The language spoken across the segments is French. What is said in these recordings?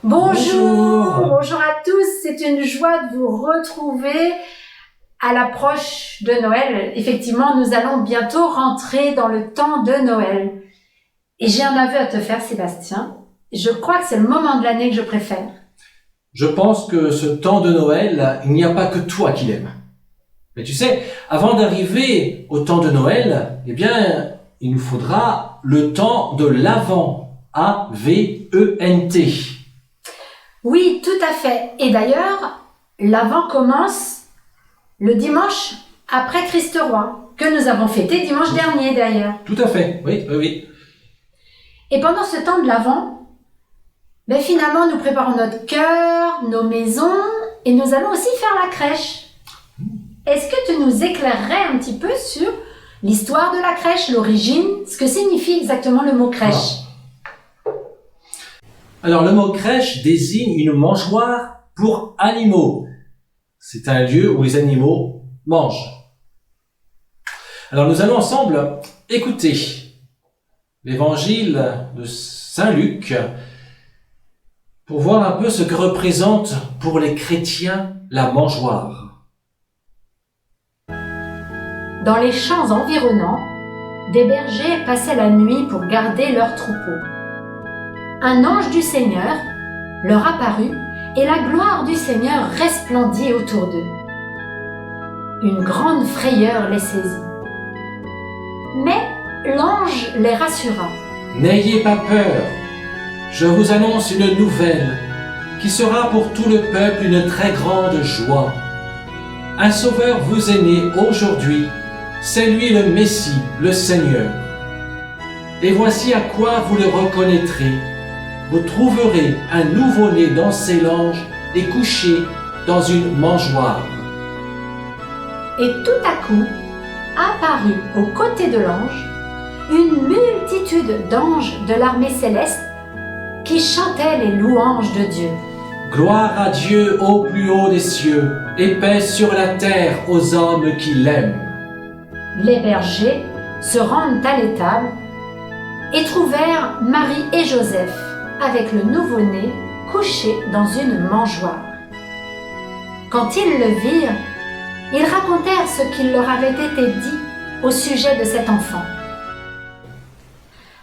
Bonjour à tous, c'est une joie de vous retrouver à l'approche de Noël. Effectivement, nous allons bientôt rentrer dans le temps de Noël. Et j'ai un aveu à te faire, Sébastien. Je crois que c'est le moment de l'année que je préfère. Je pense que ce temps de Noël, il n'y a pas que toi qui l'aimes. Mais tu sais, avant d'arriver au temps de Noël, eh bien, il nous faudra le temps de l'Avent. A-V-E-N-T. Oui, tout à fait. Et d'ailleurs, l'Avent commence le dimanche après Christ Roi, que nous avons fêté dimanche dernier d'ailleurs. Tout à fait, oui. Et pendant ce temps de l'Avent, finalement, nous préparons notre cœur, nos maisons, et nous allons aussi faire la crèche. Est-ce que tu nous éclairerais un petit peu sur l'histoire de la crèche, l'origine, ce que signifie exactement le mot crèche ? Alors, le mot crèche désigne une mangeoire pour animaux. C'est un lieu où les animaux mangent. Alors, nous allons ensemble écouter l'évangile de Saint Luc pour voir un peu ce que représente pour les chrétiens la mangeoire. Dans les champs environnants, des bergers passaient la nuit pour garder leurs troupeaux. Un ange du Seigneur leur apparut et la gloire du Seigneur resplendit autour d'eux. Une grande frayeur les saisit. Mais l'ange les rassura. « N'ayez pas peur, je vous annonce une nouvelle qui sera pour tout le peuple une très grande joie. Un sauveur vous est né aujourd'hui, c'est lui le Messie, le Seigneur. Et voici à quoi vous le reconnaîtrez. Vous trouverez un nouveau-né dans ses langes et couché dans une mangeoire. » Et tout à coup, apparut aux côtés de l'ange une multitude d'anges de l'armée céleste qui chantaient les louanges de Dieu. « Gloire à Dieu au plus haut des cieux, et paix sur la terre aux hommes qui l'aiment. » Les bergers se rendent à l'étable et trouvèrent Marie et Joseph avec le nouveau-né couché dans une mangeoire. Quand ils le virent, ils racontèrent ce qu'il leur avait été dit au sujet de cet enfant.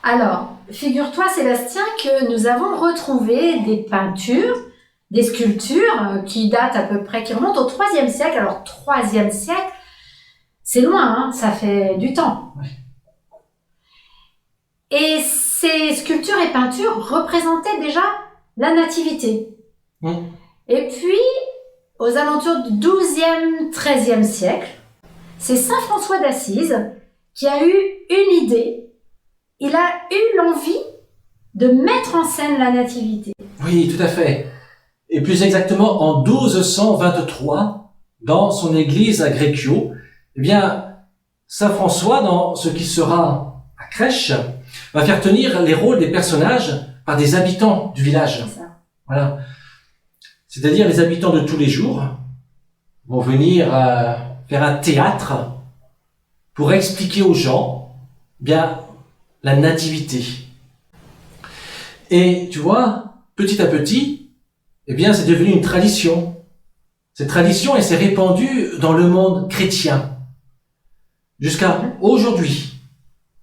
Alors, figure-toi Sébastien que nous avons retrouvé des peintures, des sculptures qui datent à peu près, qui remontent au IIIe siècle. Alors, IIIe siècle, c'est loin, ça fait du temps. Oui. Et ces sculptures et peintures représentaient déjà la nativité. Oui. Et puis, aux alentours du XIIe, XIIIe siècle, c'est Saint François d'Assise qui a eu une idée. Il a eu l'envie de mettre en scène la nativité. Oui, tout à fait. Et plus exactement, en 1223, dans son église à Greccio, eh bien, Saint François, dans ce qui sera la crèche, va faire tenir les rôles des personnages par des habitants du village. C'est ça. Voilà. C'est-à-dire les habitants de tous les jours vont venir faire un théâtre pour expliquer aux gens bien la nativité. Et tu vois, petit à petit, eh bien, c'est devenu une tradition. Cette tradition, elle s'est répandue dans le monde chrétien jusqu'à aujourd'hui.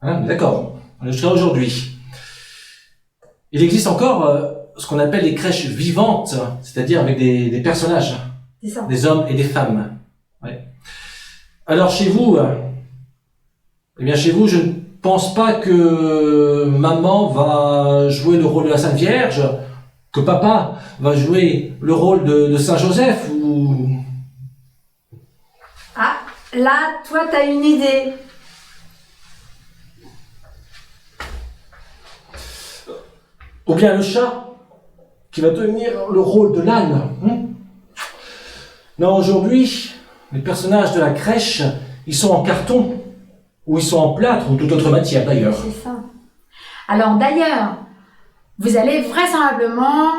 Hein, d'accord, jusqu'à aujourd'hui. Il existe encore ce qu'on appelle les crèches vivantes, c'est-à-dire avec des personnages, C'est ça. des hommes et des femmes. Ouais. Alors chez vous, je ne pense pas que maman va jouer le rôle de la Sainte Vierge, que papa va jouer le rôle de Saint Joseph ou... Ah, là, toi, t'as une idée. Ou bien le chat qui va tenir le rôle de l'âne. Non, aujourd'hui, les personnages de la crèche, ils sont en carton, ou ils sont en plâtre, ou toute autre matière d'ailleurs. C'est ça. Alors d'ailleurs, vous allez vraisemblablement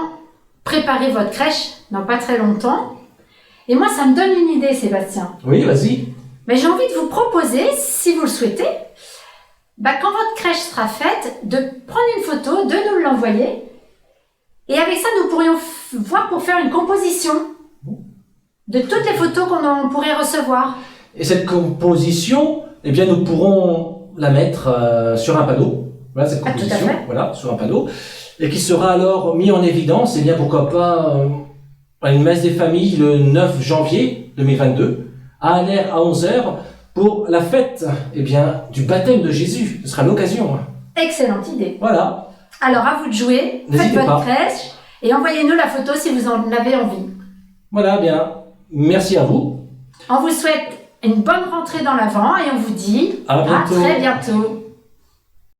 préparer votre crèche dans pas très longtemps. Et moi, ça me donne une idée, Sébastien. Oui, vas-y. Mais j'ai envie de vous proposer, si vous le souhaitez, quand votre crèche sera faite, de prendre une photo, de nous l'envoyer Et avec ça, nous pourrions voir pour faire une composition de toutes les photos qu'on pourrait recevoir. Et cette composition, eh bien, nous pourrons la mettre sur un panneau. Voilà, cette composition, tout à fait. voilà, sur un panneau. Et qui sera alors mis en évidence, eh bien, pourquoi pas, à une messe des familles le 9 janvier 2022, à Aller à 11h, pour la fête, eh bien, du baptême de Jésus. Ce sera l'occasion. Excellente idée. Voilà. Alors, à vous de jouer, faites N'hésitez votre pas. crèche et envoyez-nous la photo si vous en avez envie. Voilà, bien. Merci à vous. On vous souhaite une bonne rentrée dans l'Avent et on vous dit À bientôt. très bientôt.